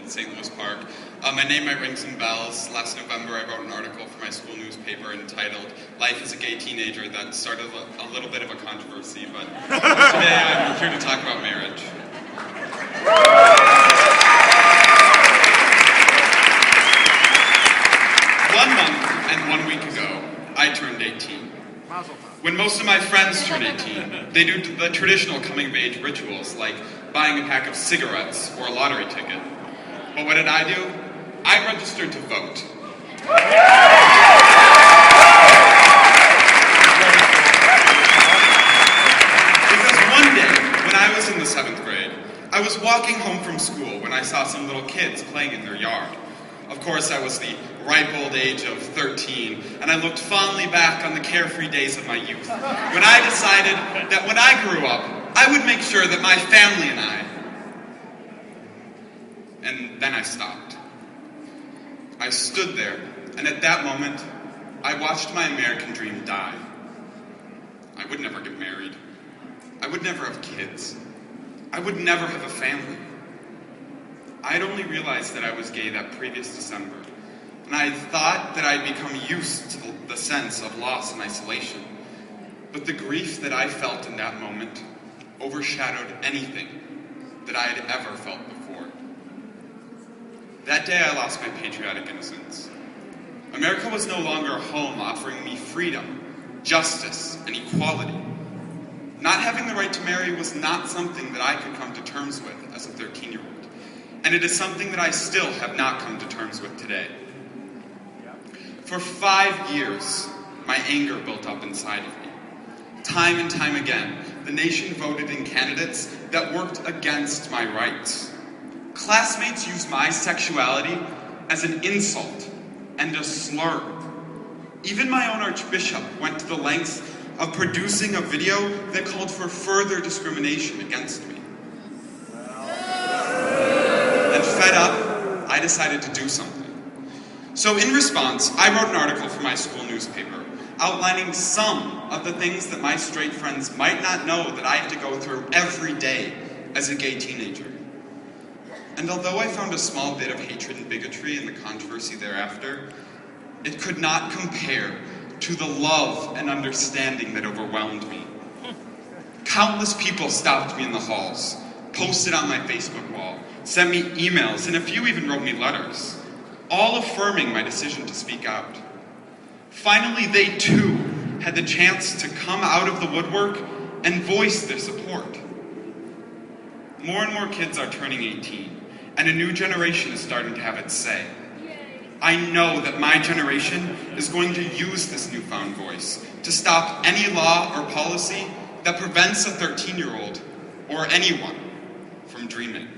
in St. Louis Park. My name might ring some bells. Last November I wrote an article for my school newspaper entitled "Life as a Gay Teenager" that started a little bit of a controversy, but today I'm here to talk about marriage. 1 month and 1 week ago, I turned 18. When most of my friends turn 18, they do the traditional coming-of-age rituals like buying a pack of cigarettes or a lottery ticket. But what did I do? I registered to vote. Because one day, when I was in the 7th grade, I was walking home from school when I saw some little kids playing in their yard. Of course, I was the ripe old age of 13, and I looked fondly back on the carefree days of my youth, when I decided that when I grew up, I would make sure that my family and I... And then I stopped. I stood there, and at that moment, I watched my American dream die. I would never get married. I would never have kids. I would never have a family. I had only realized that I was gay that previous December, and I had thought that I'd become used to the sense of loss and isolation. But the grief that I felt in that moment overshadowed anything that I had ever felt before. That day I lost my patriotic innocence. America was no longer a home offering me freedom, justice, and equality. Not having the right to marry was not something that I could come to terms with as a 13-year-old. And it is something that I still have not come to terms with today. For 5 years, my anger built up inside of me. Time and time again, the nation voted in candidates that worked against my rights. Classmates used my sexuality as an insult and a slur. Even my own archbishop went to the lengths of producing a video that called for further discrimination against me. Fed up, I decided to do something. So in response, I wrote an article for my school newspaper outlining some of the things that my straight friends might not know that I had to go through every day as a gay teenager. And although I found a small bit of hatred and bigotry in the controversy thereafter, it could not compare to the love and understanding that overwhelmed me. Countless people stopped me in the halls, posted on my Facebook wall, sent me emails, and a few even wrote me letters, all affirming my decision to speak out. Finally, they too had the chance to come out of the woodwork and voice their support. More and more kids are turning 18, and a new generation is starting to have its say. I know that my generation is going to use this newfound voice to stop any law or policy that prevents a 13-year-old or anyone from dreaming.